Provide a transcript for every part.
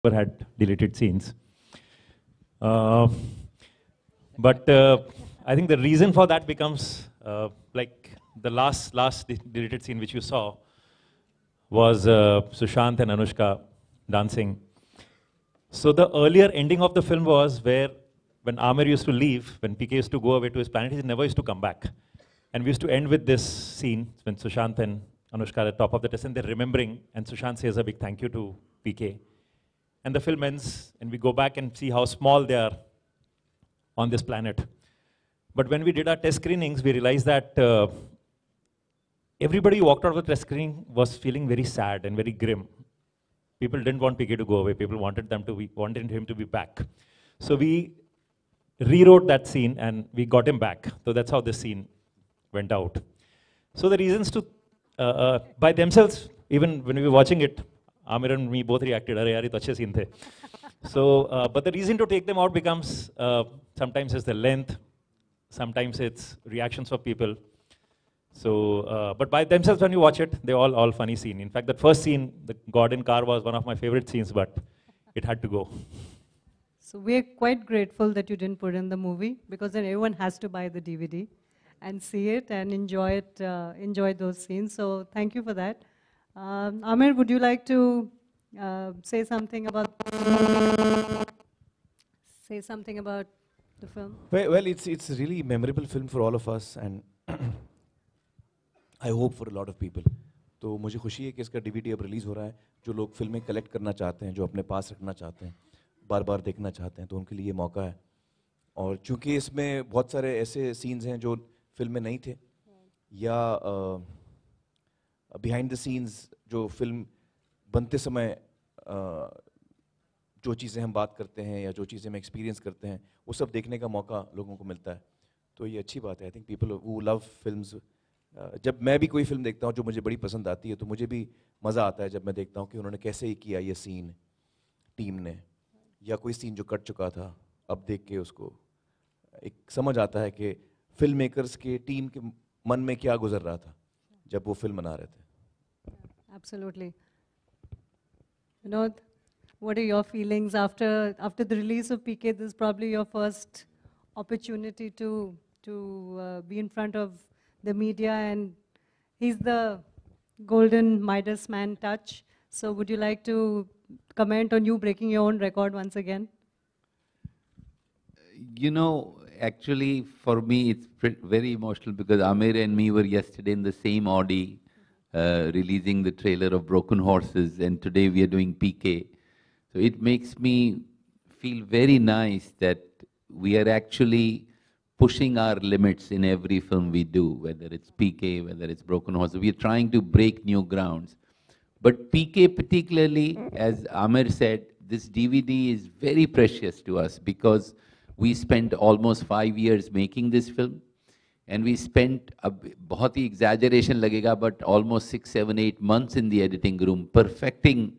never had deleted scenes. Uh, but I think the reason for that becomes like the last deleted scene which you saw was Sushant and Anushka dancing. So the earlier ending of the film was where when Amir used to leave, when PK used to go away to his planet, he never used to come back. And we used to end with this scene when Sushant and Anushka are at the top of the test and they're remembering, and Sushant says a big thank you to PK. And the film ends, and we go back and see how small they are on this planet. But when we did our test screenings, we realized that everybody who walked out of the test screening was feeling very sad and very grim. People didn't want PK to go away. People wanted him to be back. So we rewrote that scene and we got him back. So that's how this scene went out. So the reasons to, by themselves, even when we were watching it, Amir and me both reacted, "Arey yaar, ye to achhe scene the." So, but the reason to take them out becomes, sometimes it's the length, sometimes it's reactions of people. So, but by themselves, when you watch it, they're all funny scene. In fact, that first scene, the Gordon car, was one of my favorite scenes, but it had to go. So we're quite grateful that you didn't put in the movie, because then everyone has to buy the DVD and see it and enjoy it, enjoy those scenes. So thank you for that. Amir, would you like to say something about the film? Well, it's a really memorable film for all of us, and I hope for a lot of people. तो मुझे खुशी है कि इसका DVD अब release हो रहा है. जो लोग फिल्में कलेक्ट करना चाहते हैं, जो अपने पास रखना चाहते हैं, बार बार देखना चाहते हैं, तो उनके लिए ये मौका है. और चूंकि इसमें बहुत सारे ऐसे सीन्स हैं जो फिल्म में नहीं थे, या बिहाइंड द सीन्स जो फिल्म बनते समय जो चीज़ें हम बात करते हैं या जो चीज़ें हम एक्सपीरियंस करते हैं, वो सब देखने का मौका लोगों को मिलता है. तो ये अच्छी बात है. I think people who love films, जब मैं भी कोई फिल्म देखता हूँ जो मुझे बड़ी पसंद आती है, तो मुझे भी मज़ा आता है जब मैं देखता हूँ कि उन्होंने कैसे ही किया ये सीन टीम ने, या कोई सीन जो कट चुका था, अब देख के उसको एक समझ आता है कि फिल्म मेकर्स के टीम के मन में क्या गुजर रहा था जब वो फिल्म बना रहे थे. Absolutely. Vinod, what are your feelings after the release of PK? This is probably your first opportunity to be in front of the media, and he's the golden Midas man touch. So would you like to comment on you breaking your own record once again? You know, actually for me it's very emotional, because Amir and me were yesterday in the same Audi releasing the trailer of Broken Horses, and today we are doing PK. So it makes me feel very nice that we are actually pushing our limits in every film we do, whether it's PK, whether it's Broken Horses. We are trying to break new grounds. But PK particularly, as Amir said, this DVD is very precious to us, because we spent almost 5 years making this film, and we spent, बहुत ही exaggeration लगेगा, but almost 6, 7, 8 months in the editing room, perfecting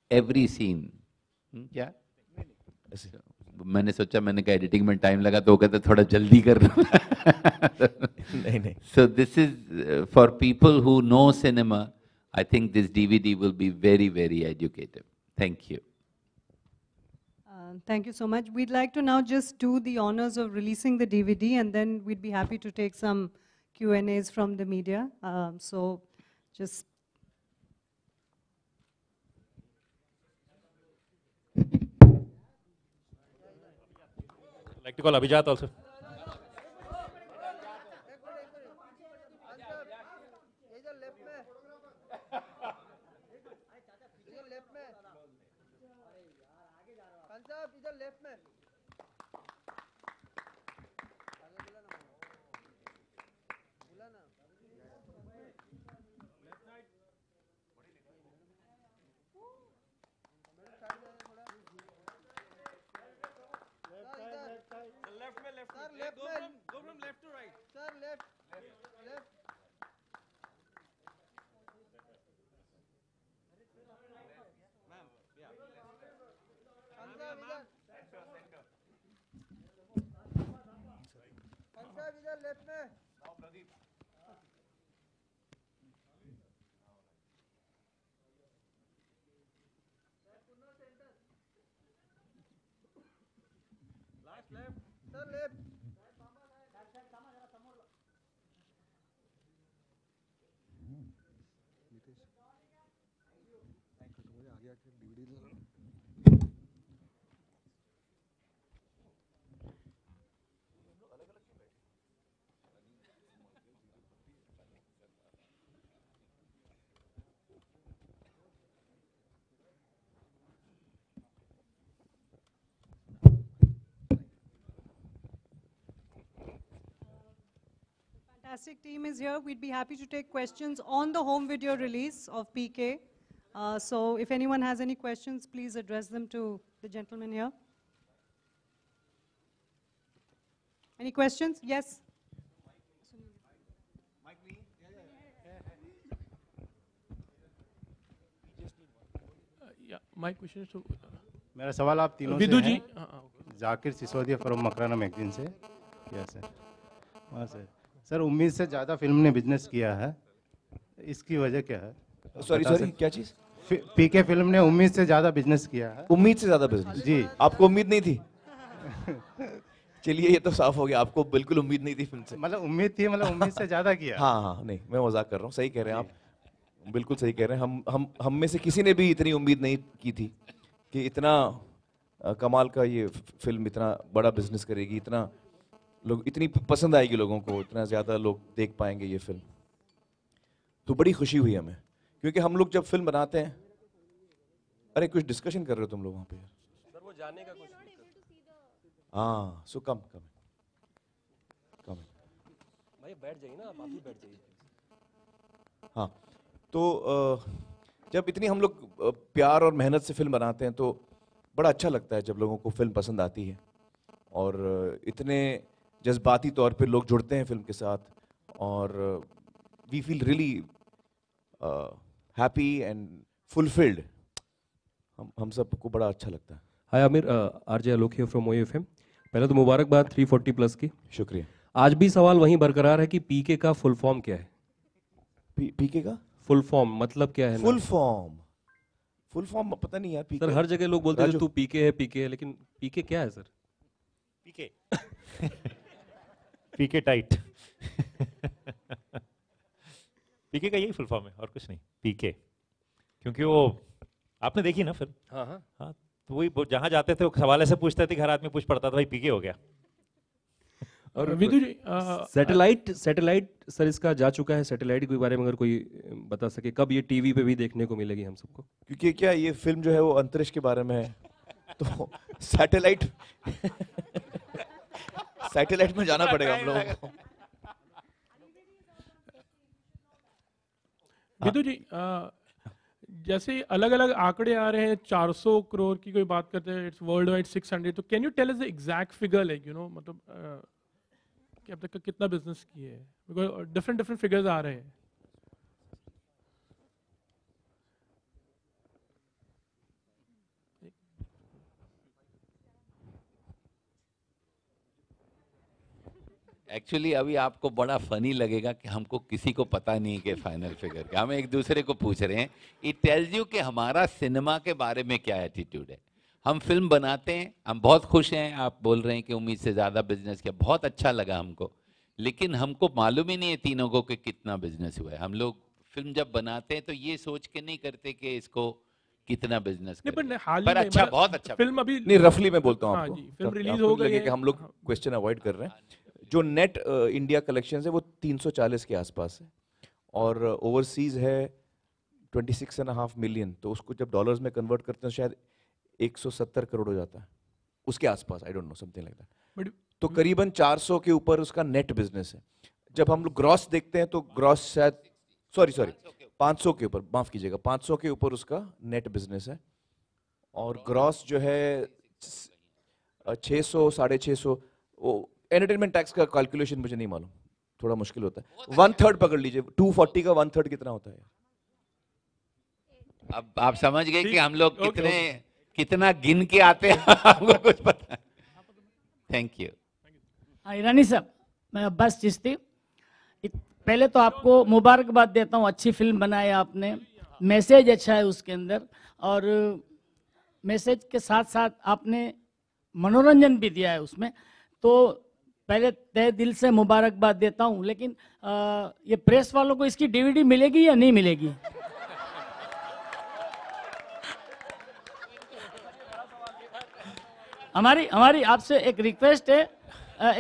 every scene. क्या? मैंने सोचा, मैंने कहा editing में time लगा, तो वो कहते थोड़ा जल्दी करना. नहीं. So this is for people who know cinema. I think this DVD will be very, very educative. Thank you. Thank you so much. We'd like to now just do the honors of releasing the DVD, and then we'd be happy to take some Q&As from the media. So just... I'd like to call Abhijat also. Go from left to right. Sir, left. Ma'am, yeah. Left में. Now Pradeep. Sir, left. Fantastic team is here. We'd be happy to take questions on the home video release of PK. So if anyone has any questions, please address them to the gentleman here. Any questions? Yes? Yeah, my question is to मेरा सवाल आप तीनों विदु से जी। है। Zakir Sisodia from Makrana magazine से। Yes sir. हाँ sir. Sir उम्मीद से ज़्यादा फिल्म ने बिजनेस किया है, इसकी वजह क्या है? सॉरी बता सॉरी, सकते- क्या चीज़? पीके फिल्म ने उम्मीद से ज़्यादा बिजनेस किया है। उम्मीद से ज़्यादा बिजनेस? जी। आपको उम्मीद नहीं थी? चलिए ये तो साफ हो गया, आपको बिल्कुल उम्मीद नहीं थी फिल्म से। मतलब उम्मीद थी, मतलब उम्मीद से ज़्यादा किया। हाँ हाँ, नहीं मैं मजाक कर रहा हूँ, सही कह रहे हैं आप, बिल्कुल सही कह रहे हैं। हम में से किसी ने भी इतनी उम्मीद नहीं की थी कि इतना कमाल का ये फिल्म इतना बड़ा बिजनेस करेगी, इतना लोग, इतनी पसंद आएगी लोगों को, इतना ज़्यादा लोग देख पाएंगे ये फिल्म। तो बड़ी खुशी हुई हमें, क्योंकि हम लोग जब फिल्म बनाते हैं, अरे कुछ डिस्कशन कर रहे हो तुम लोग वहाँ पे? सर वो जाने का कुछ हाँ, सो कम भाई बैठ जाइए ना, आप ही बैठ जाइए। हाँ, तो जब इतनी हम लोग प्यार और मेहनत से फिल्म बनाते हैं तो बड़ा अच्छा लगता है जब लोगों को फिल्म पसंद आती है, और इतने जज्बाती तौर पे लोग जुड़ते हैं फिल्म के साथ, और we feel really happy and fulfilled. हम सबको बड़ा अच्छा लगता है। Hi Aamir, RJ Alok here from OFM। पहले तो मुबारकबाद 340+ की। शुक्रिया। आज भी सवाल वहीं बरकरार है कि पीके का फुल फॉर्म क्या है? पीके का फुल फॉर्म मतलब क्या है? फुल फॉर्म पता नहीं यार। सर हर जगह लोग बोलते हैं तू पीके है, लेकिन पीके क्या है सर? पीके पीके टाइट पीके का यही फुल फॉर्म है और कुछ नहीं, पीके। क्योंकि वो आपने देखी ना फिल्म? हाँ हाँ हाँ, तो वही जहाँ जाते थे वो सवाल ऐसे पूछते थे, घर आदमी पूछ पड़ता था भाई पीके हो गया। और विदु जी सैटेलाइट सर इसका जा चुका है। सैटेलाइट के बारे में अगर कोई बता सके, कब ये टीवी पे भी देखने को मिलेगी हम सबको? क्योंकि क्या ये फिल्म जो है वो अंतरिक्ष के बारे में है, तो सैटेलाइट सैटेलाइट में जाना पड़ेगा हम लोगों को। विदु जी, जैसे अलग अलग आंकड़े आ रहे हैं, 400 करोड़ की कोई बात करते हैं, इट्स वर्ल्ड वाइड 600, तो can you tell us the exact figure, like you know, मतलब कि अब तक का कितना बिजनेस किए है? बिकॉज डिफरेंट फिगर्स आ रहे हैं। एक्चुअली अभी आपको बड़ा फनी लगेगा कि हमको किसी को पता नहीं कि फाइनल फिगर क्या, हम एक दूसरे को पूछ रहे हैं। इट टेल्स यू कि हमारा सिनेमा के बारे में क्या एटीट्यूड है। हम फिल्म बनाते हैं, हम बहुत खुश हैं, आप बोल रहे हैं कि उम्मीद से ज़्यादा बिजनेस किया, बहुत अच्छा लगा हमको, लेकिन हमको मालूम ही नहीं है तीनों को कि कितना बिजनेस हुआ है। हम लोग फिल्म जब बनाते हैं तो ये सोच के नहीं करते कि इसको कितना बिजनेस पर अच्छा, बहुत अच्छा फिल्म अभी नहीं, रफली मैं बोलता हूँ हाँ आपको, जी, फिल्म आपको रिलीज हो गई लगे है। कि हम लोग क्वेश्चन अवॉइड कर रहे हैं। जो नेट इंडिया कलेक्शन है वो 340 के आसपास है, और ओवरसीज है 26.5 मिलियन, तो उसको जब डॉलर्स में कन्वर्ट करते हैं शायद 170 करोड़ हो जाता है, उसके आसपास, I don't know, something like that. तो करीबन 400 के ऊपर उसका नेट बिजनेस है। जब हम लोग ग्रॉस देखते हैं तो ग्रॉस शायद सॉरी 500 के ऊपर, माफ कीजिएगा, 500 के ऊपर उसका नेट बिजनेस है, और ग्रॉस जो है 600 650। वो एंटरटेनमेंट टैक्स का कैलकुलेशन मुझे नहीं मालूम, थोड़ा मुश्किल होता है। 1/3 पकड़ लीजिए, 240 का 1/3 कितना होता है? अब आप समझ गए कि हम लोग कितना गिन के आते हैं हमको कुछ पता। Thank you. ईरानी साहब, मैं अब्बास चिश्ती। पहले तो आपको मुबारकबाद देता हूँ, अच्छी फिल्म बनाई आपने, मैसेज अच्छा है उसके अंदर, और मैसेज के साथ साथ आपने मनोरंजन भी दिया है उसमें। तो पहले तहे दिल से मुबारकबाद देता हूँ, लेकिन ये प्रेस वालों को इसकी डीवीडी मिलेगी या नहीं मिलेगी? हमारी आपसे एक रिक्वेस्ट है,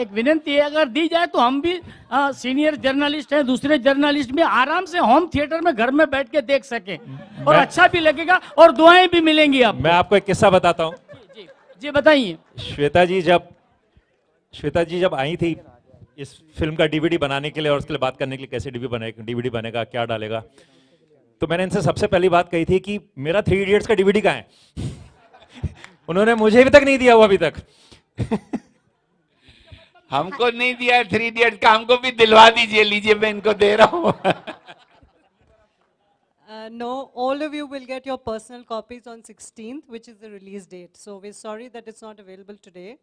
एक विनती है, अगर दी जाए तो हम भी सीनियर जर्नलिस्ट हैं, दूसरे जर्नलिस्ट भी आराम से होम थिएटर में घर में बैठ के देख सकें और अच्छा भी लगेगा और दुआएं भी मिलेंगी आपको। मैं आपको एक किस्सा बताता हूँ। जी बताइए। श्वेता जी जब आई थी इस फिल्म का डीवीडी बनाने के लिए और उसके लिए बात करने के लिए कैसे डीवीडी बनेगा, क्या डालेगा, तो मैंने इनसे सबसे पहली बात कही थी कि मेरा 3 इडियट्स का डीवीडी कहाँ है? उन्होंने मुझे अभी तक नहीं दिया वो अभी तक। हमको नहीं दिया 3 इडियट्स का, हमको भी दिलवा दीजिए, लीजिए मैं इनको दे रहा हूँ। No, all of you will get your personal copies on 16th, which is the release date. So we're sorry that it's not available today.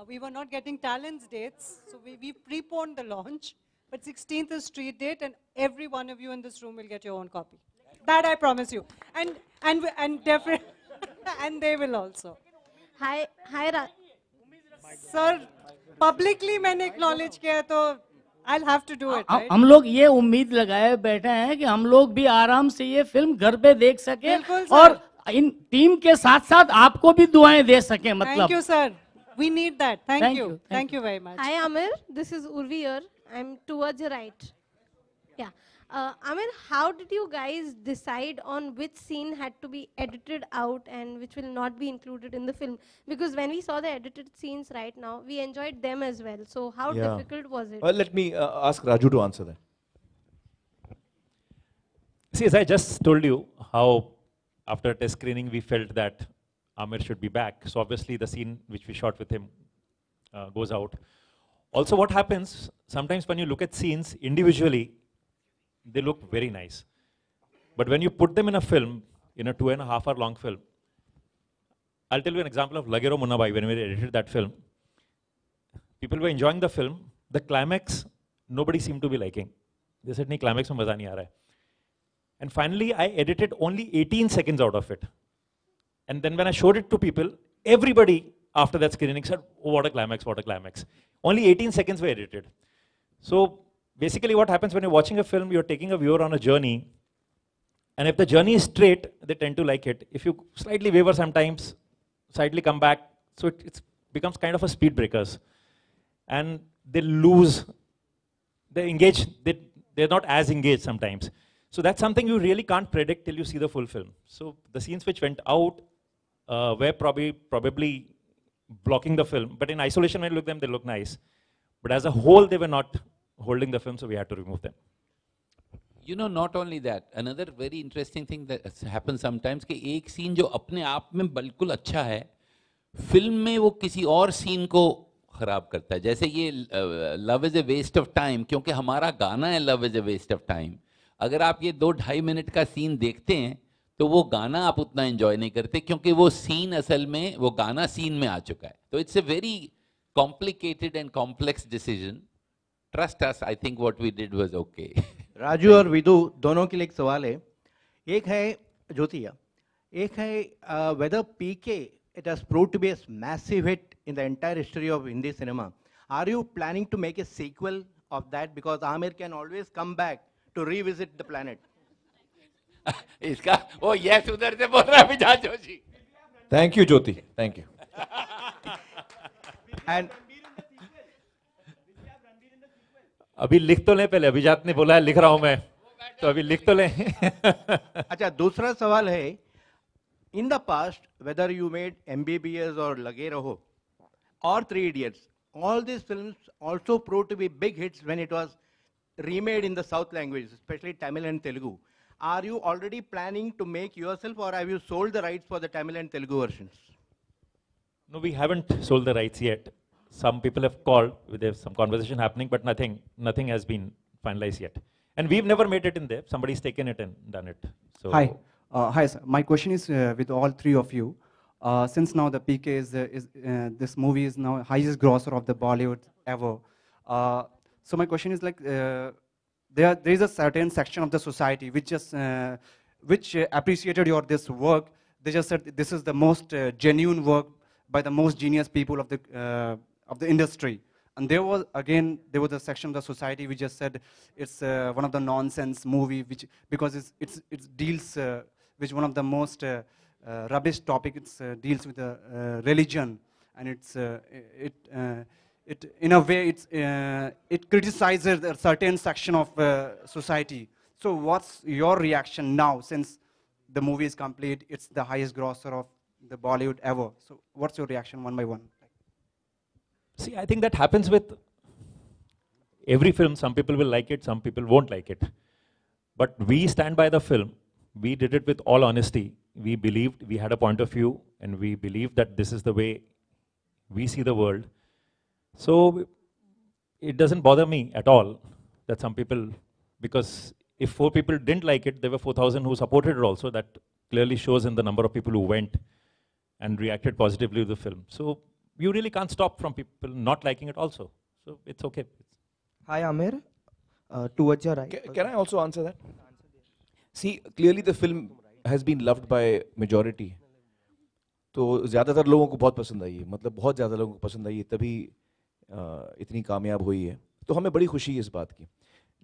We were not getting talents dates, so we preponed the launch. But 16th is street date, and every one of you in this room will get your own copy. That I promise you. And definitely, and they will also. Hi, Sir, publicly मैंने acknowledge किया तो I'll have to do it. Right? हम लोग ये उम्मीद लगाए बैठे हैं कि हम लोग भी आराम से ये फिल्म घर पे देख सके और इन टीम के साथ साथ आपको भी दुआएं दे सके। मतलब Thank you, sir. We need that. Thank you. Thank you very much. Hi, Amir. This is Urvi here. I'm towards your right. Yeah. Amir, how did you guys decide on which scene had to be edited out and which will not be included in the film? Because when we saw the edited scenes right now, we enjoyed them as well. So how difficult was it? Well, let me ask Raju to answer that. See, as I just told you, how after test screening we felt that Amir should be back. So obviously the scene which we shot with him goes out. Also what happens, sometimes when you look at scenes individually, they look very nice. But when you put them in a film, in a 2.5 hour long film, I'll tell you an example of Lagero Munnabai. When we edited that film, people were enjoying the film. The climax, nobody seemed to be liking. They said, "Nahi, climax mein maza nahi aa raha hai." And finally, I edited only 18 seconds out of it. And then when I showed it to people, everybody after that screening said, "Oh, what a climax, what a climax." Only 18 seconds were edited. So basically what happens when you're watching a film, you're taking a viewer on a journey. And if the journey is straight, they tend to like it. If you slightly waver sometimes, slightly come back, so it becomes kind of a speed breakers. And they lose, they engage, they're not as engaged sometimes. So that's something you really can't predict till you see the full film. So the scenes which went out were probably blocking the film. But in isolation, when you look at them, they look nice. But as a whole, they were not holding the film, so we had to remove them. You know, not only that, another very interesting thing that happens sometimes कि एक scene जो अपने आप में बिल्कुल अच्छा है, film में वो किसी और सीन को खराब करता है. जैसे ये love is a waste of time, क्योंकि हमारा गाना है love is a waste of time. अगर आप ये 2-2.5 मिनट का सीन देखते हैं तो वो गाना आप उतना एंजॉय नहीं करते, क्योंकि वो सीन असल में वो गाना सीन में आ चुका है. तो it's a very complicated and complex decision. Trust us, I think what we did was okay. Raju और विदु दोनों के लिए एक सवाल है. एक है ज्योतिया, एक है whether PK it has proved to be a massive hit in the entire history of Hindi cinema. Are you planning to make a sequel of that? Because Amir can always come back to revisit the planet. इसका वो yes उधर से बोल रहा है विजाज Joshi. Thank you, Jyoti. Thank you. And अभी लिख तो लें पहले, अभिजात ने बोला है लिख रहा हूं मैं, तो अभी लिख तो लें. अच्छा, दूसरा सवाल है, in the past, whether you made MBBS or Lage Raho or Three Idiots, all these films also proved to be big hits when it was remade in the South languages, especially Tamil and Telugu. Are you already planning to make yourself, or have you sold the rights for the Tamil and Telugu versions? No, we haven't sold the rights yet. Some people have called, there's some conversation happening, but nothing has been finalized yet. And we've never made it in there. Somebody's taken it and done it. So. Hi. Hi, sir. My question is with all three of you. Since now the PK is this movie is now highest grosser of the Bollywood ever. So my question is like, there is a certain section of the society which just which appreciated your this work. They just said this is the most genuine work by the most genius people of the of the industry. And there was a section of the society which just said it's one of the nonsense movie, which because it deals with one of the most rubbish topic. It deals with religion, and it in a way it criticizes a certain section of society. So what's your reaction now, since the movie is complete? It's the highest grosser of the Bollywood ever. So what's your reaction one by one? See, I think that happens with every film. Some people will like it, some people won't like it. But we stand by the film. We did it with all honesty. We believed, we had a point of view, and we believed that this is the way we see the world. So it doesn't bother me at all that some people, because if 4 people didn't like it, there were 4,000 who supported it also. That clearly shows in the number of people who went and reacted positively to the film. So you really can't stop from people not liking it also. So it's okay. Hi, Amir. Towards your right. Can I also answer that? See, clearly the film has been loved by majority. तो ज़्यादातर लोगों को बहुत पसंद आई है, मतलब बहुत ज़्यादा लोगों को पसंद आई है, तभी इतनी कामयाब हुई है. तो हमें बड़ी खुशी है इस बात की.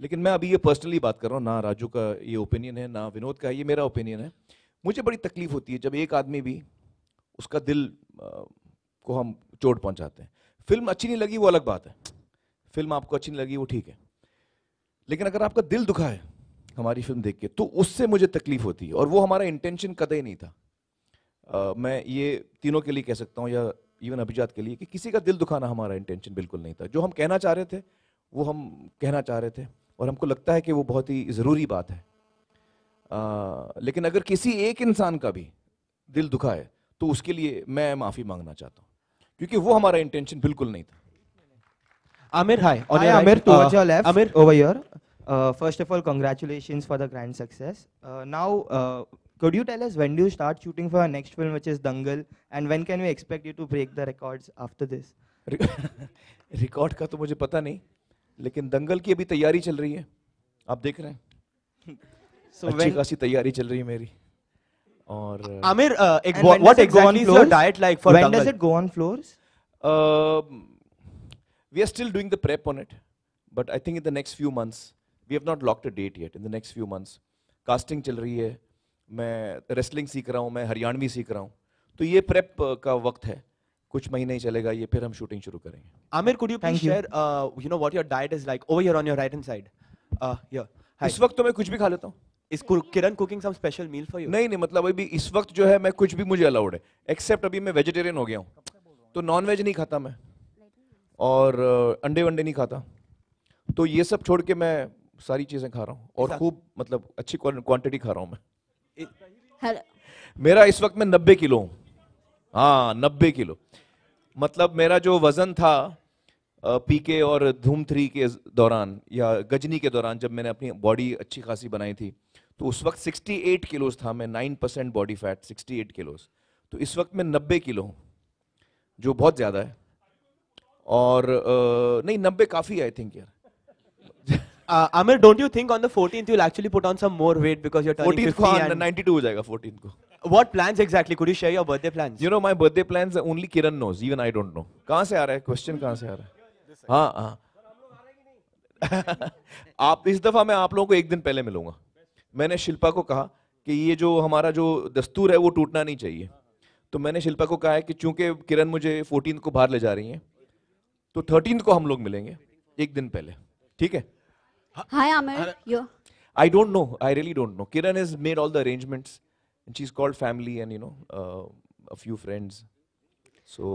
लेकिन मैं अभी ये पर्सनली बात कर रहा हूँ, ना राजू का ये ओपिनियन है, ना विनोद का, ये मेरा ओपिनियन है. मुझे बड़ी तकलीफ होती है जब एक आदमी भी उसका दिल को हम चोट पहुंचाते हैं. फिल्म अच्छी नहीं लगी वो अलग बात है, फिल्म आपको अच्छी नहीं लगी वो ठीक है, लेकिन अगर आपका दिल दुखा है हमारी फिल्म देख के, तो उससे मुझे तकलीफ होती है, और वो हमारा इंटेंशन कतई नहीं था. मैं ये तीनों के लिए कह सकता हूँ, या इवन अभिजात के लिए, कि किसी का दिल दुखाना हमारा इंटेंशन बिल्कुल नहीं था. जो हम कहना चाह रहे थे वो हम कहना चाह रहे थे, और हमको लगता है कि वो बहुत ही ज़रूरी बात है. लेकिन अगर किसी एक इंसान का भी दिल दुखा है तो उसके लिए मैं माफ़ी मांगना चाहता हूँ, क्योंकि वो हमारा इंटेंशन बिल्कुल नहीं था. Amir, hi. Amir, towards your left, Amir, over here. First of all, congratulations for the grand success. Now, could you tell us when do you start shooting for your next film, which is Dangal, and when can we expect you to break the records after this? Record का तो मुझे पता नहीं, लेकिन दंगल की अभी तैयारी चल रही है, आप देख रहे हैं. अच्छी खासी तैयारी चल रही है मेरी. और Amir, what exactly is your diet like for Dangal? When does it go on floors? We are still doing the prep on it, but I think in the next few months, we have not locked a date yet. In the next few months, casting चल रही है, मैं wrestling सीख रहा हूँ, मैं हरियाणवी सीख रहा हूँ, तो ये prep का वक्त है, कुछ महीने ही चलेगा ये, फिर हम shooting शुरू करेंगे. Amir, could you please share, what your diet is like over here on your right hand side? Here. इस वक्त तो मैं कुछ भी खा लेता हूँ. Is Kiran cooking some special meal for you? नहीं, मतलब अभी इस वक्त जो है मैं कुछ भी मुझे अलाउड है, एक्सेप्ट अभी मैं वेजिटेरियन हो गया हूँ, तो नॉन वेज नहीं खाता मैं, और अंडे वंडे नहीं खाता, तो ये सब छोड़ के मैं सारी चीजें खा रहा हूँ, और खूब मतलब अच्छी क्वांटिटी खा रहा हूँ मैं. मेरा इस वक्त मैं 90 किलो हूँ. हाँ, 90 किलो. मतलब मेरा जो वजन था पीके और धूम 3 के दौरान या गजनी के दौरान, जब मैंने अपनी बॉडी अच्छी खासी बनाई थी, तो उस वक्त 68 किलोज था मैं, 9% बॉडी फैट, 68 किलोज. तो इस वक्त मैं 90 किलो हूँ, जो बहुत ज़्यादा है. और नहीं, 90 काफ़ी है, आई थिंक यार. Amir, don't you think on the 14th you'll actually put on some more weight because you're turning 50 and 92 हो जाएगा 14th को. What plans exactly? Could you share your birthday plans? You know, my birthday plans only Kiran knows, even I don't know. कहाँ से आ रहा है question, कहाँ से आ रहा है? हाँ हाँ. आप इस दफा मैं आप लोगों को एक दिन पहले मिलूंगा. मैंने शिल्पा को कहा कि ये जो हमारा जो दस्तूर है वो टूटना नहीं चाहिए, तो मैंने शिल्पा को कहा है कि चूंकि किरण मुझे 14th को बाहर ले जा रही हैं, तो 13th को हम लोग मिलेंगे एक दिन पहले, ठीक है? Hi Amir, you. I don't know. I really don't know. Kiran has made all the arrangements, and she's called family and a few friends. So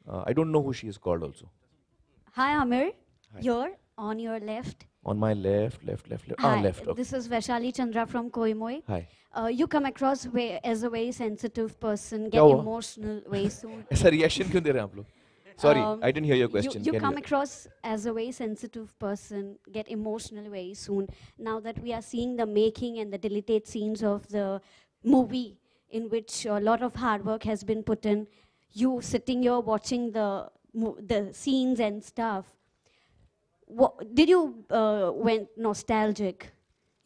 I don't know who she is called also. Hi Amir, you're on your left. On my left. Hi, Left. Okay. This is Vaishali Chandra from Koimoi. Hi. You come across as a very sensitive person, get क्या हुआ? emotional very soon. ऐसा reaction क्यों दे रहे हैं आप लोग? Sorry, I didn't hear your question. You come across as a very sensitive person, get emotional very soon. Now that we are seeing the making and the deleted scenes of the movie, in which a lot of hard work has been put in, you sitting here watching the scenes and stuff, did you went nostalgic?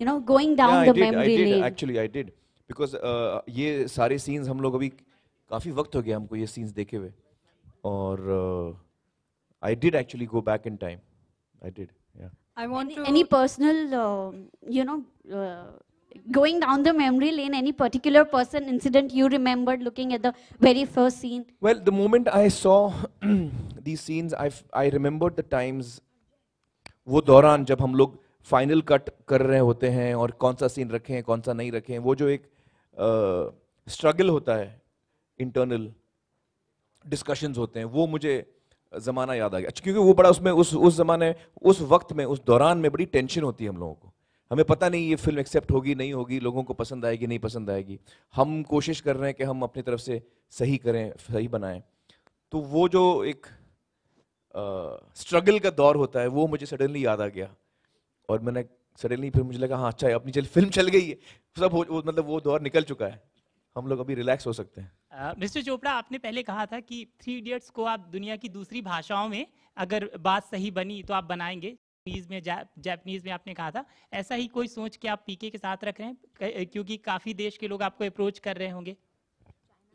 Going down the memory lane. Actually, I did. Because ये सारे scenes हम लोग अभी काफी वक्त हो गया हमको ये scenes देखे हुए, और I did actually go back in time. I did, yeah. I want to... Any personal, going down the memory lane, any particular person, incident you remembered looking at the very first scene? Well, the moment I saw these scenes, I remembered the times, वो दौरान जब हम लोग final cut कर रहे होते हैं और कौन सा सीन रखें हैं, कौन सा नहीं रखें हैं, वो जो एक स्ट्रगल होता है, इंटरनल डिस्कशंस होते हैं, वो मुझे ज़माना याद आ गया, क्योंकि वो बड़ा उसमें उस ज़माने, उस वक्त में, उस दौरान में बड़ी टेंशन होती है हम लोगों को. हमें पता नहीं ये फिल्म एक्सेप्ट होगी नहीं होगी, लोगों को पसंद आएगी नहीं पसंद आएगी. हम कोशिश कर रहे हैं कि हम अपनी तरफ से सही करें, सही बनाएं. तो वो जो एक स्ट्रगल का दौर होता है, वो मुझे सडनली याद आ गया. और मैंने सडनली फिर मुझे लगा हाँ अच्छा है, अपनी फिल्म चल गई है, सब मतलब वो दौर निकल चुका है, हम लोग अभी रिलैक्स हो सकते हैं. मिस्टर चोपड़ा, आपने पहले कहा था कि 3 इडियट्स को आप दुनिया की दूसरी भाषाओं में अगर बात सही बनी तो आप बनाएंगे. जापानीज में आपने कहा था, ऐसा ही कोई सोच के आप पीके के साथ रख रहे हैं, क्योंकि काफी देश के लोग आपको अप्रोच कर रहे होंगे?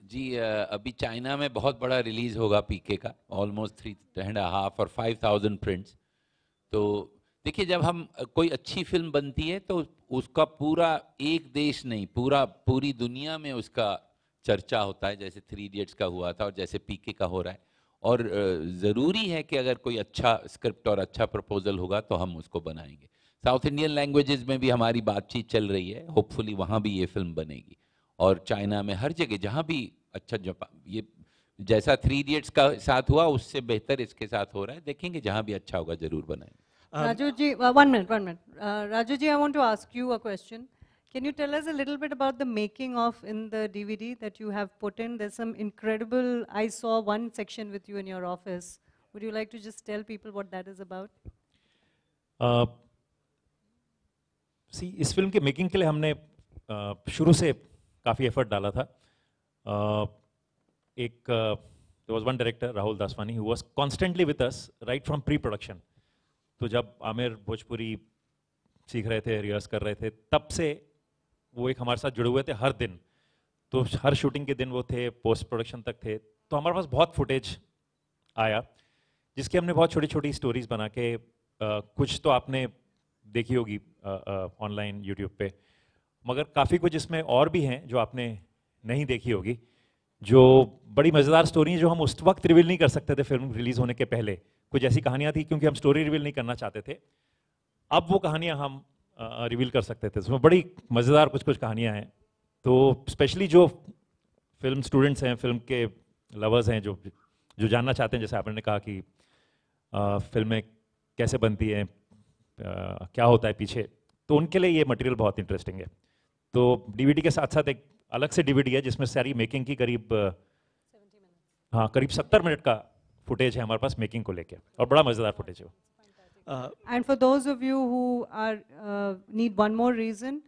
जी, अभी चाइना में बहुत बड़ा रिलीज होगा पीके का, ऑलमोस्ट 3.5 और 5,000 प्रिंट्स. तो देखिए, जब हम कोई अच्छी फिल्म बनती है तो उसका पूरा एक देश नहीं, पूरी दुनिया में उसका चर्चा होता है, जैसे 3 इडियट्स का हुआ था और जैसे पीके का हो रहा है. और ज़रूरी है कि अगर कोई अच्छा स्क्रिप्ट और अच्छा प्रपोजल होगा तो हम उसको बनाएंगे. साउथ इंडियन लैंग्वेजेस में भी हमारी बातचीत चल रही है, होपफुली वहाँ भी ये फिल्म बनेगी. और चाइना में हर जगह जहाँ भी अच्छा, ये जैसा 3 इडियट्स का साथ हुआ उससे बेहतर इसके साथ हो रहा है. देखेंगे, जहाँ भी अच्छा होगा जरूर बनाएंगे. Raju ji, one minute. Raju ji, I want to ask you a question. Can you tell us a little bit about the making of in the DVD that you have put in? There's some incredible, I saw one section with you in your office. Would you like to just tell people what that is about? इस film के making के लिए हमने शुरू से काफ़ी effort डाला था. there was one director, Rahul Daswani, who was constantly with us right from pre-production. तो जब आमिर भोजपुरी सीख रहे थे, रिहर्स कर रहे थे, तब से वो एक हमारे साथ जुड़े हुए थे हर दिन. तो हर शूटिंग के दिन वो थे, पोस्ट प्रोडक्शन तक थे. तो हमारे पास बहुत फुटेज आया, जिसकी हमने बहुत छोटी छोटी स्टोरीज बना के, कुछ तो आपने देखी होगी ऑनलाइन यूट्यूब पे, मगर काफ़ी कुछ इसमें और भी हैं जो आपने नहीं देखी होगी, जो बड़ी मज़ेदार स्टोरी है, जो हम उस वक्त रिवील नहीं कर सकते थे फिल्म रिलीज़ होने के पहले. कुछ ऐसी कहानियाँ थी क्योंकि हम स्टोरी रिवील नहीं करना चाहते थे. अब वो कहानियाँ हम रिवील कर सकते थे. उसमें बड़ी मज़ेदार कुछ कहानियाँ हैं. तो स्पेशली जो फिल्म स्टूडेंट्स हैं, फिल्म के लवर्स हैं, जो जानना चाहते हैं, जैसे आपने कहा कि फिल्में कैसे बनती हैं, क्या होता है पीछे, तो उनके लिए ये मटेरियल बहुत इंटरेस्टिंग है. तो डीवीडी के साथ साथ एक अलग से डीवीडी है जिसमें सारी मेकिंग की करीब 70 मिनट का फुटेज है हमारे पास मेकिंग को लेके, और बड़ा मज़ेदार फुटेज है. And for those of you who are need one more reason,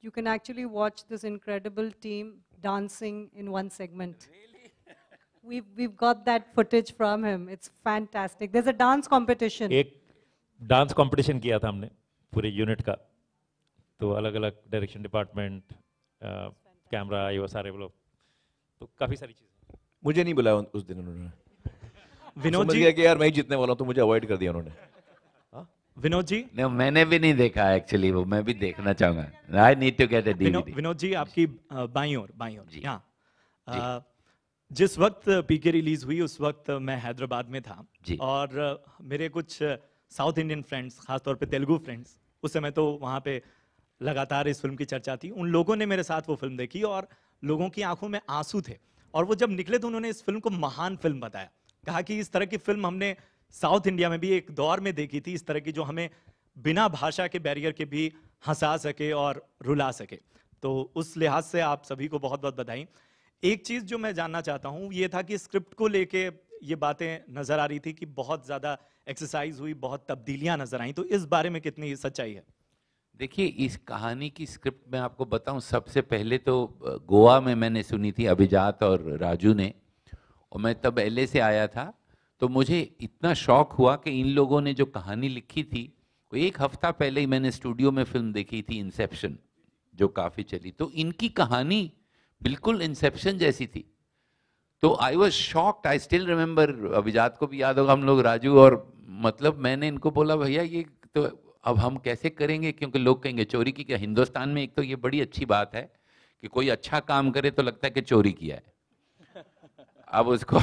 you can actually watch this incredible team dancing in one segment. We've got that footage from him. It's fantastic. There's a dance competition. एक dance competition किया था हमने पूरे unit का. तो अलग अलग direction department, camera, ये वो सारे लोग, तो काफ़ी सारी चीज़ें. मुझे नहीं बुलाया उस दिन उन्होंने. विनोद जी कि यार मैं ही जीतने वाला हूं, तो मुझे अवॉइड कर दिया उन्होंने. विनोद जी, नहीं, मैंने भी नहीं देखा एक्चुअली, वो मैं भी देखना चाहूंगा. I need to get a DVD. Vinod ji, आपकी बाईं ओर यहाँ, जिस वक्त पीके रिलीज हुई उस वक्त मैं हैदराबाद में था, और मेरे कुछ साउथ इंडियन फ्रेंड्स, खासतौर पे तेलुगु फ्रेंड्स, उस समय तो वहाँ पे लगातार इस फिल्म की चर्चा थी. उन लोगों ने मेरे साथ वो फिल्म देखी और लोगों की आंखों में आंसू थे, और वो जब निकले तो उन्होंने इस फिल्म को महान फिल्म बताया. कहा कि इस तरह की फिल्म हमने साउथ इंडिया में भी एक दौर में देखी थी, इस तरह की जो हमें बिना भाषा के बैरियर के भी हंसा सके और रुला सके. तो उस लिहाज से आप सभी को बहुत बहुत बधाई. एक चीज़ जो मैं जानना चाहता हूँ ये था कि स्क्रिप्ट को लेके ये बातें नज़र आ रही थी कि बहुत ज़्यादा एक्सरसाइज हुई, बहुत तब्दीलियाँ नज़र आई, तो इस बारे में कितनी सच्चाई है? देखिए, इस कहानी की स्क्रिप्ट मैं आपको बताऊं, सबसे पहले तो गोवा में मैंने सुनी थी अभिजात और राजू ने, और मैं तब LA से आया था. तो मुझे इतना शौक हुआ कि इन लोगों ने जो कहानी लिखी थी, वो 1 हफ्ता पहले ही मैंने स्टूडियो में फिल्म देखी थी इंसेप्शन, जो काफ़ी चली. तो इनकी कहानी बिल्कुल इंसेप्शन जैसी थी. तो I was shocked, I still remember, अभिजात को भी याद होगा, हम लोग राजू और मतलब मैंने इनको बोला भैया ये तो अब हम कैसे करेंगे, क्योंकि लोग कहेंगे चोरी की क्या। हिंदुस्तान में एक तो ये बड़ी अच्छी बात है कि कोई अच्छा काम करे तो लगता है कि चोरी किया है। अब उसको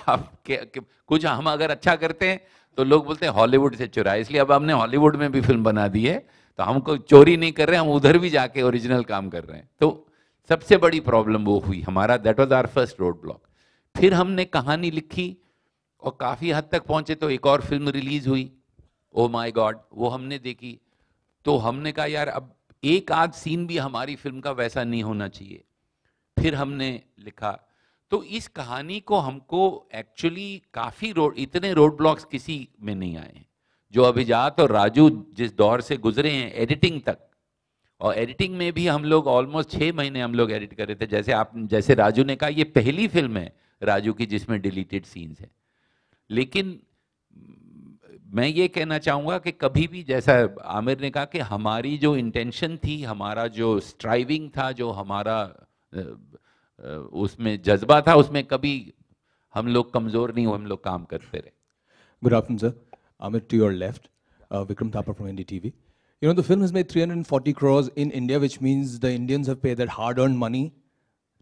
आप कुछ हम अगर अच्छा करते हैं तो लोग बोलते हैं हॉलीवुड से चुराया, इसलिए अब हमने हॉलीवुड में भी फिल्म बना दी है, तो हमको चोरी नहीं कर रहे, हम उधर भी जाके ओरिजिनल काम कर रहे हैं। तो सबसे बड़ी प्रॉब्लम वो हुई हमारा, that was our first road block. फिर हमने कहानी लिखी और काफ़ी हद तक पहुंचे, तो एक और फिल्म रिलीज हुई, ओ माय गॉड, वो हमने देखी। तो हमने कहा यार अब एक आध सीन भी हमारी फिल्म का वैसा नहीं होना चाहिए। फिर हमने लिखा, तो इस कहानी को हमको एक्चुअली काफ़ी इतने रोड ब्लॉक्स किसी में नहीं आए हैं जो अभिजात और राजू जिस दौर से गुजरे हैं एडिटिंग तक। और एडिटिंग में भी हम लोग ऑलमोस्ट 6 महीने हम लोग एडिट कर रहे थे। जैसे राजू ने कहा, ये पहली फिल्म है राजू की जिसमें डिलीटेड सीन्स है। लेकिन मैं ये कहना चाहूँगा कि कभी भी, जैसा आमिर ने कहा कि हमारी जो इंटेंशन थी, हमारा जो स्ट्राइविंग था, जो हमारा उसमें जज्बा था, उसमें कभी हम लोग कमज़ोर नहीं हुए, हम लोग काम करते रहे। Good afternoon, sir. Amit, to your left, Vikram Thapa from NDTV. You know, the film has made 340 crores in India, which means the Indians have paid that hard-earned money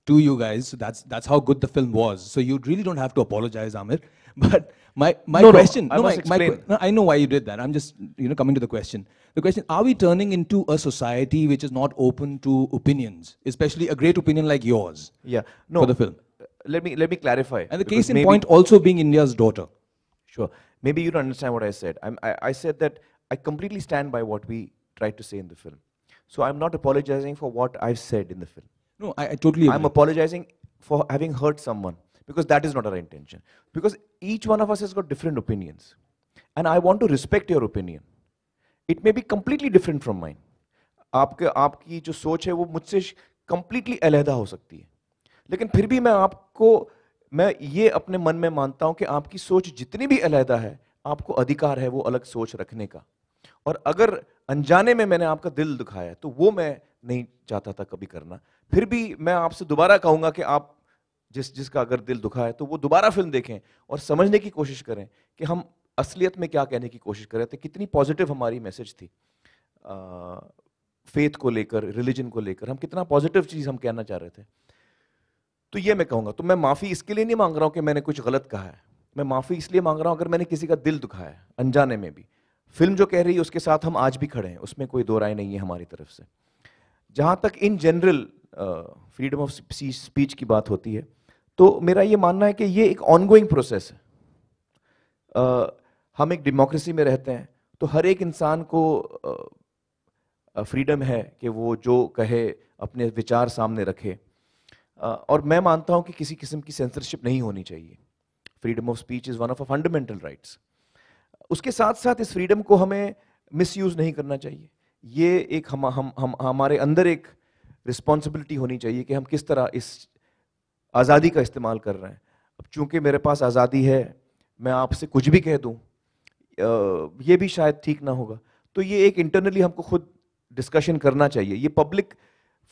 to you guys. So that's how good the film was. So you really don't have to apologize, Amir. But my question, I know why you did that. I'm just coming to the question. The question: are we turning into a society which is not open to opinions, especially a great opinion like yours? Yeah, no. For the film. Let me clarify. And the case in point also being India's daughter. Sure. Maybe you don't understand what I said. I said that I completely stand by what we tried to say in the film. So I'm not apologizing for what I've said in the film. No, I totally agree. I'm apologizing for having hurt someone, because that is not our intention. Because each one of us has got different opinions. And I want to respect your opinion. It may be completely different from mine. आपकी जो सोच है वो मुझसे completely अलहदा हो सकती है. लेकिन फिर भी मैं ये अपने मन में मानता हूं कि आपकी सोच जितनी भी अलहदा है, आपको अधिकार है वो अलग सोच रखने का। और अगर अनजाने में मैंने आपका दिल दुखाया तो वो मैं नहीं चाहता था कभी करना। फिर भी मैं आपसे दोबारा कहूंगा कि आप जिसका अगर दिल दुखा है तो वो दोबारा फिल्म देखें और समझने की कोशिश करें कि हम असलियत में क्या कहने की कोशिश कर रहे थे, कितनी पॉजिटिव हमारी मैसेज थी फेथ को लेकर, रिलीजन को लेकर, हम कितना पॉजिटिव चीज हम कहना चाह रहे थे। तो ये मैं कहूंगा। तो मैं माफी इसके लिए नहीं मांग रहा हूं कि मैंने कुछ गलत कहा है, मैं माफी इसलिए मांग रहा हूं अगर मैंने किसी का दिल दुखाया है अनजाने में भी। फिल्म जो कह रही है उसके साथ हम आज भी खड़े हैं, उसमें कोई दो राय नहीं है हमारी तरफ से। जहां तक in general freedom of speech की बात होती है, तो मेरा ये मानना है कि ये एक ऑनगोइंग प्रोसेस है। हम एक डेमोक्रेसी में रहते हैं, तो हर एक इंसान को फ्रीडम है कि वो जो कहे, अपने विचार सामने रखे। और मैं मानता हूं कि किसी किस्म की सेंसरशिप नहीं होनी चाहिए। Freedom of speech is one of fundamental rights. उसके साथ साथ इस फ्रीडम को हमें मिसयूज नहीं करना चाहिए। ये एक हमारे अंदर एक रिस्पॉन्सिबिलिटी होनी चाहिए कि हम किस तरह इस आज़ादी का इस्तेमाल कर रहे हैं। अब चूंकि मेरे पास आज़ादी है, मैं आपसे कुछ भी कह दूं, ये भी शायद ठीक ना होगा। तो ये एक इंटरनली हमको खुद डिस्कशन करना चाहिए। ये पब्लिक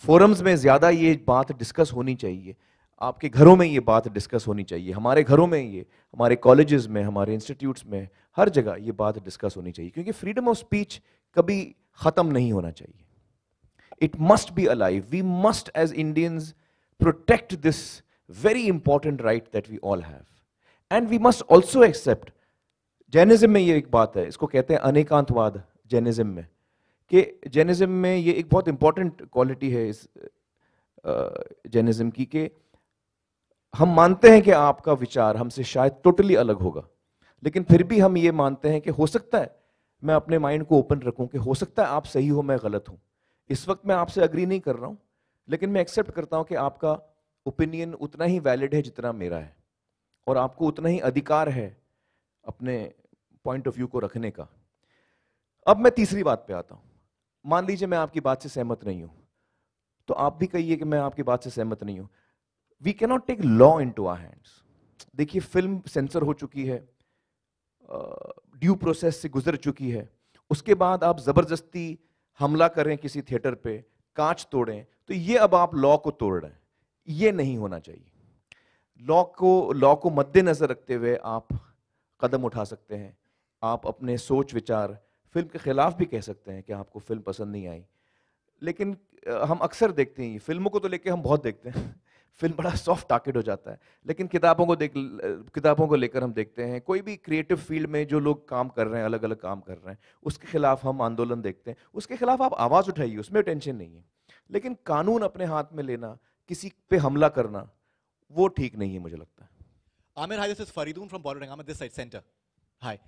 फोरम्स में ज़्यादा ये बात डिस्कस होनी चाहिए। आपके घरों में ये बात डिस्कस होनी चाहिए, हमारे घरों में, ये हमारे कॉलेजेस में, हमारे इंस्टीट्यूट्स में, हर जगह ये बात डिस्कस होनी चाहिए। क्योंकि फ्रीडम ऑफ स्पीच कभी ख़त्म नहीं होना चाहिए। It must be alive. We must as Indians protect this very important right that we all have, and we must also accept. Jainism में ये एक बात है, इसको कहते हैं अनेकांतवाद जैनिज्म में, कि जैनिज्म में ये एक बहुत इंपॉर्टेंट क्वालिटी है इस जैनिज्म की, कि हम मानते हैं कि आपका विचार हमसे शायद टोटली अलग होगा, लेकिन फिर भी हम ये मानते हैं कि हो सकता है मैं अपने माइंड को ओपन रखूं कि हो सकता है आप सही हो, मैं गलत हूं। इस वक्त मैं आपसे अग्री नहीं कर रहा हूं, लेकिन मैं एक्सेप्ट करता हूं कि आपका ओपिनियन उतना ही वैलिड है जितना मेरा है, और आपको उतना ही अधिकार है अपने पॉइंट ऑफ व्यू को रखने का। अब मैं तीसरी बात पे आता हूं। मान लीजिए मैं आपकी बात से सहमत नहीं हूं, तो आप भी कहिए कि मैं आपकी बात से सहमत नहीं हूं। We can not take law into our hands. देखिए, फिल्म सेंसर हो चुकी है, ड्यू प्रोसेस से गुजर चुकी है, उसके बाद आप जबरदस्ती हमला करें किसी थिएटर पे, कांच तोड़ें, तो ये अब आप लॉ को तोड़ रहे हैं। ये नहीं होना चाहिए। लॉ को मद्देनजर रखते हुए आप कदम उठा सकते हैं, आप अपने सोच विचार फिल्म के खिलाफ भी कह सकते हैं कि आपको फिल्म पसंद नहीं आई। लेकिन हम अक्सर देखते हैं, फिल्मों को तो लेके हम बहुत देखते हैं फिल्म बड़ा सॉफ्ट टारगेट हो जाता है, लेकिन किताबों को लेकर हम देखते हैं, कोई भी क्रिएटिव फील्ड में जो लोग काम कर रहे हैं, अलग अलग काम कर रहे हैं, उसके खिलाफ हम आंदोलन देखते हैं, उसके खिलाफ आप आवाज़ उठाइए, उसमें टेंशन नहीं है। लेकिन कानून अपने हाथ में लेना, किसी पे हमला करना, वो ठीक नहीं है मुझे लगता है। Amir, hi, this is Faridun from Bordering. I'm at this side, center. Hi.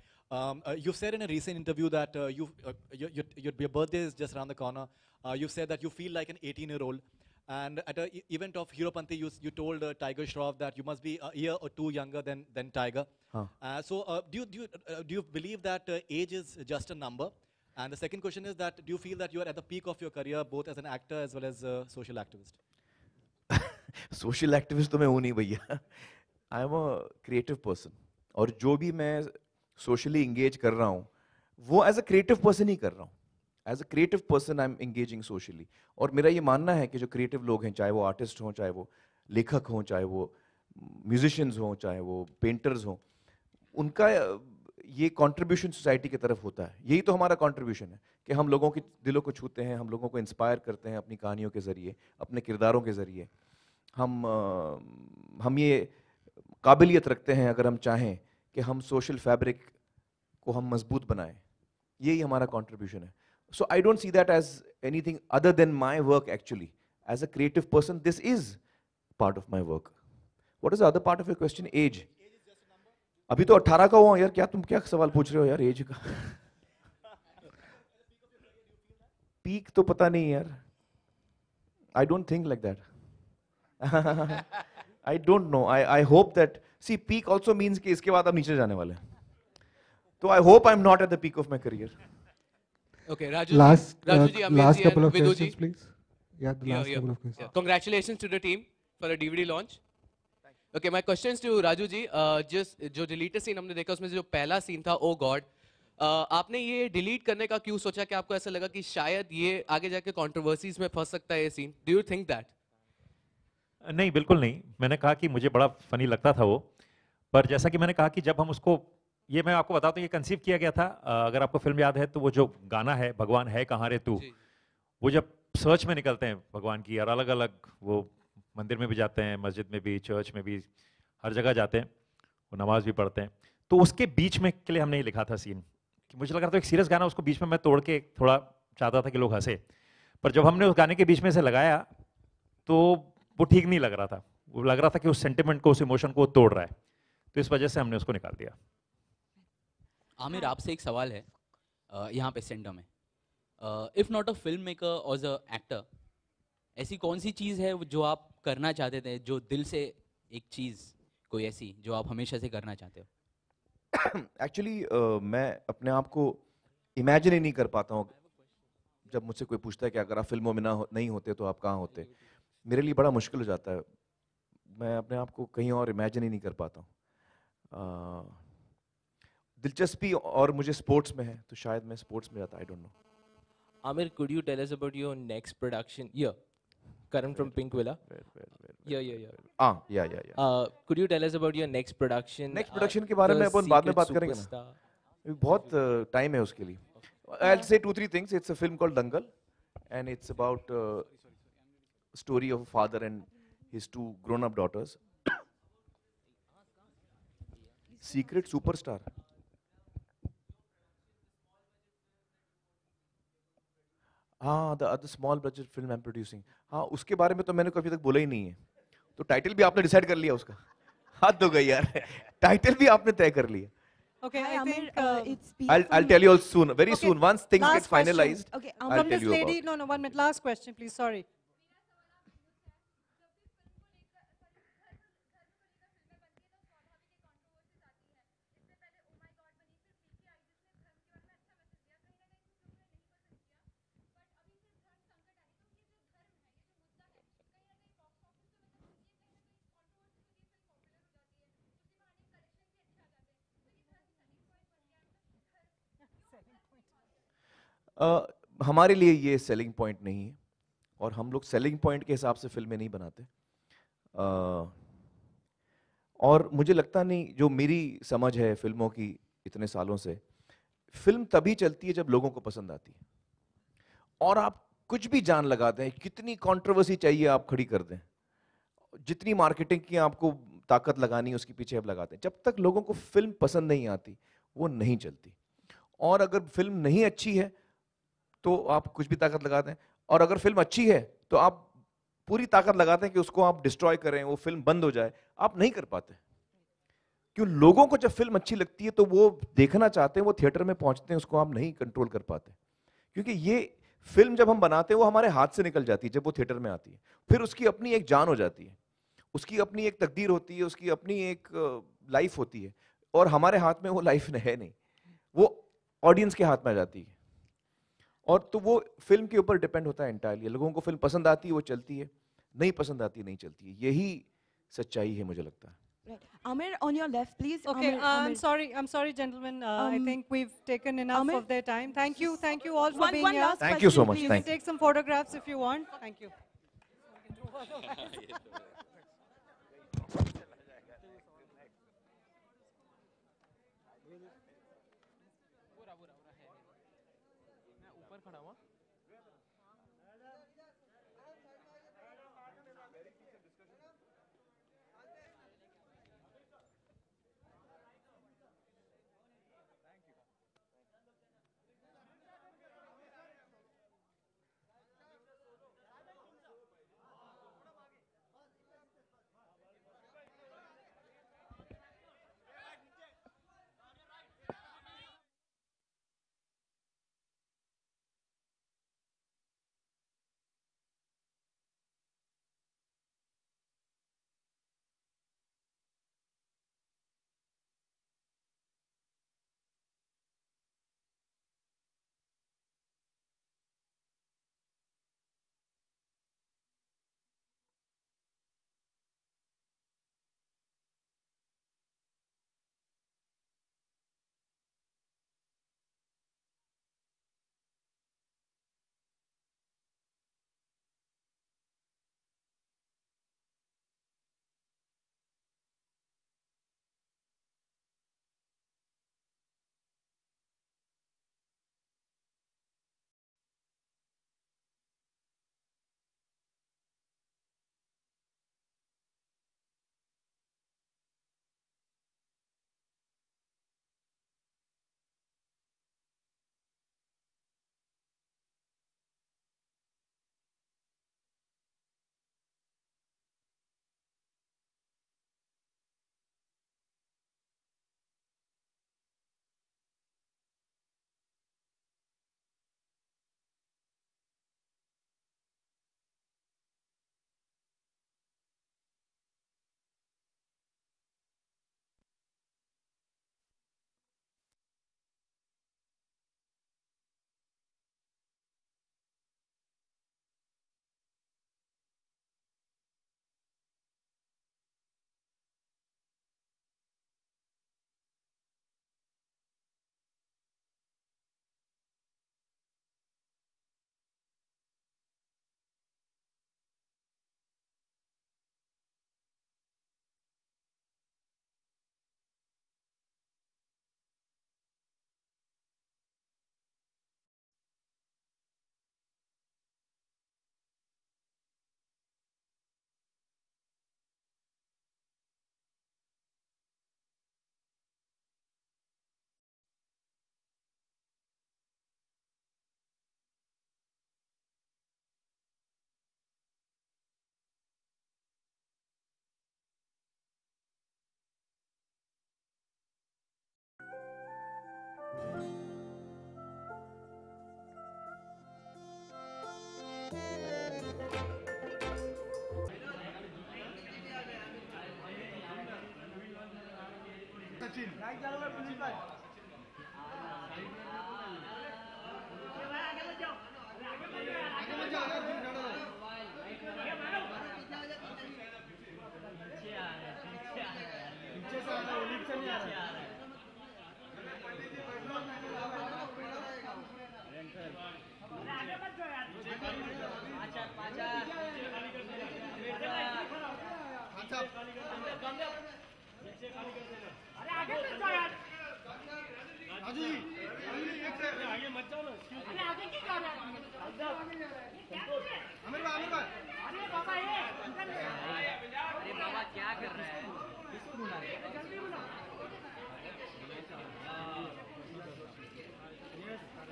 You've said in a recent interview that your birthday is just around the corner. You've said that you feel like an 18-year-old. And at an event of Heropanti, you told Tiger Shroff that you must be a year or two younger than Tiger. Huh. Do you believe that age is just a number? And the second question is that do you feel that you are at the peak of your career, both as an actor as well as a social activist? Social activist तो मैं हूँ नहीं भैया, I am a creative person, और जो भी मैं socially engage कर रहा हूँ वो एज अ क्रिएटिव पर्सन ही कर रहा हूँ। As a creative person I am engaging socially, और मेरा ये मानना है कि जो क्रिएटिव लोग हैं, चाहे वो आर्टिस्ट हों, चाहे वो लेखक हों, चाहे वो म्यूजिशियंस हों, चाहे वो पेंटर्स हों, उनका ये कंट्रीब्यूशन सोसाइटी की तरफ होता है। यही तो हमारा कंट्रीब्यूशन है कि हम लोगों के दिलों को छूते हैं, हम लोगों को इंस्पायर करते हैं अपनी कहानियों के ज़रिए, अपने किरदारों के ज़रिए। हम ये काबिलियत रखते हैं, अगर हम चाहें, कि हम सोशल फैब्रिक को हम मजबूत बनाएं। यही हमारा कंट्रीब्यूशन है। So I don't see that as anything other than my work actually. As a creative person this is part of my work. What is the other part of your question? As. अभी तो 18 का हुआ यार, तुम क्या सवाल पूछ रहे हो यार एज का? पीक तो पता नहीं यार, I don't think like that. I don't know. I hope that, see, peak also means कि इसके बाद आप नीचे जाने वाले हैं। तो I hope I'm not at the peak of my career. Okay, Raju. Last Raju ji, last couple of Vidu questions, ji. please. Yeah, the last couple of questions. Yeah. Congratulations to the team for a DVD launch. Okay, my questions to Raju ji. Just जो deleted scene हमने देखा, उसमें से जो पहला scene था, Oh God, आपने ये डिलीट करने का क्यों सोचा? कि आपको ऐसा लगा कि शायद ये आगे जाके कंट्रोवर्सीज में फंस सकता है ये scene? Do you think that? नहीं, बिल्कुल नहीं। मैंने कहा कि मुझे बड़ा फनी लगता था वो, पर जैसा कि मैंने कहा कि जब हम उसको, ये मैं आपको बताता हूँ, ये कंसीव किया गया था, अगर आपको फिल्म याद है तो वो जो गाना है भगवान है कहाँ रे तू, वो जब सर्च में निकलते हैं भगवान की, और अलग अलग वो मंदिर में भी जाते हैं, मस्जिद में भी, चर्च में भी, हर जगह जाते हैं, वो नमाज भी पढ़ते हैं, तो उसके बीच में के लिए हमने ये लिखा था सीन कि मुझे लग रहा था एक सीरियस गाना, उसको बीच में मैं तोड़ के थोड़ा चाहता था कि लोग हंसे, पर जब हमने उस गाने के बीच में से लगाया तो वो ठीक नहीं लग रहा था। वो लग रहा था कि उस सेंटिमेंट को, उस इमोशन को वो तोड़ रहा है, तो इस वजह से हमने उसको निकाल दिया। आमिर, आपसे एक सवाल है यहाँ पे सेंटर में, if not a film maker और एज अ एक्टर, ऐसी कौन सी चीज़ है जो आप करना चाहते थे, जो दिल से एक चीज़ कोई ऐसी जो आप हमेशा से करना चाहते हो? एक्चुअली मैं अपने आप को इमेजिन ही नहीं कर पाता हूँ। जब मुझसे कोई पूछता है कि अगर आप फिल्मों में नहीं होते तो आप कहाँ होते, मेरे लिए बड़ा मुश्किल हो जाता है। मैं अपने आप को कहीं और इमेजिन ही नहीं कर पाता हूँ। दिलचस्पी और मुझे स्पोर्ट्स में है, तो शायद मैं स्पोर्ट्स में जाता, I don't know. Amir, could you tell us about your next production? Yeah, Karan from Pink Villa. Yeah. Could you tell us about your next production? Next production के बारे में अपन बाद में बात करेंगे ना, बहुत टाइम है उसके लिए। I'll say 2-3 things. It's a film called Dangal, and it's about story of a father and his 2 grown-up daughters. Secret Superstar. हाँ, the other small budget film I'm producing. हाँ, उसके बारे में तो मैंने कभी तक बोला ही नहीं है। तो टाइटल भी आपने डिसाइड कर लिया उसका? हाथ धो गई यार, टाइटल भी आपने तय कर लिया। Okay, I think it's I'll tell you all soon, very soon. Once things last get finalized, question. Okay, I'll from tell this you lady. about. No, 1 minute. Last question, please. Sorry. हमारे लिए ये selling point नहीं है, और हम लोग selling point के हिसाब से फिल्में नहीं बनाते। और मुझे लगता नहीं, जो मेरी समझ है फिल्मों की इतने सालों से, फिल्म तभी चलती है जब लोगों को पसंद आती है। और आप कुछ भी जान लगा दें, कितनी कंट्रोवर्सी चाहिए आप खड़ी कर दें, जितनी मार्केटिंग की आपको ताकत लगानी है उसके पीछे आप लगाते हैं, जब तक लोगों को फिल्म पसंद नहीं आती वो नहीं चलती। और अगर फिल्म नहीं अच्छी है तो आप कुछ भी ताकत लगा दें, और अगर फिल्म अच्छी है तो आप पूरी ताकत लगाते हैं कि उसको आप डिस्ट्रॉय करें, वो फिल्म बंद हो जाए, आप नहीं कर पाते। क्यों? लोगों को जब फिल्म अच्छी लगती है तो वो देखना चाहते हैं, वो थिएटर में पहुंचते हैं, उसको आप नहीं कंट्रोल कर पाते। क्योंकि ये फिल्म जब हम बनाते हैं वो हमारे हाथ से निकल जाती है जब वो थिएटर में आती है, फिर उसकी अपनी एक जान हो जाती है, उसकी अपनी एक तकदीर होती है, उसकी अपनी एक लाइफ होती है, और हमारे हाथ में वो लाइफ है नहीं, वो ऑडियंस के हाथ में आ जाती है। और तो वो फिल्म के ऊपर डिपेंड होता है एंटायरली। लोगों को फिल्म पसंद आती है वो चलती है, नहीं पसंद आती है नहीं चलती है। यही सच्चाई है मुझे लगता है। Right. Amir, on your left, please. Okay, Amir. I'm sorry, gentlemen. I think we've taken enough of their time. Thank you all for being one here. last Thank you so much. You can Thank you. take some photographs if you want. Thank you. ऊपर खड़ा हुआ। अरे आगे मत जाओ यार राजू जी आगे मत जाओ ना अरे आगे क्यों जा रहे हो आमिर भाई अरे बाबा ये अरे बाबा क्या कर रहे हैं किसको बुला रहे हैं जल्दी बुला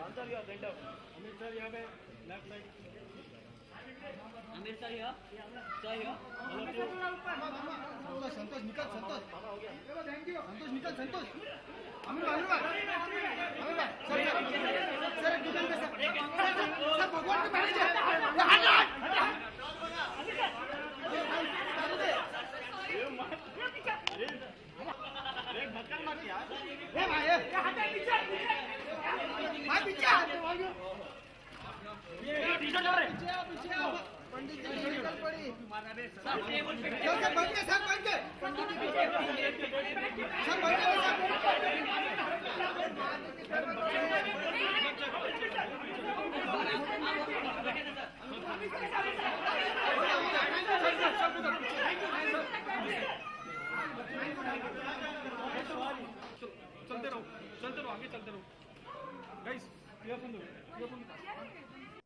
आंसर यहाँ सेंटर अमित सर यहाँ पे लेफ्ट साइड आमिर सर यहाँ संतोष निकल संतोष थैंक यू संतोष निकल संतोष आमिर भाई सर दुकान पे सर भगवान के मैनेजर अरे ढक्कन मत यार ए भाई हटा पीछे भाई पीछे ये पीछे जा रहे पीछे आओ पंडित जी निकल पड़ी सर टेबल पे सर बैठ के पंडित जी पीछे सर बैठ के चलते रहो आगे चलते रहो गाइस क्लियर फ्रॉम द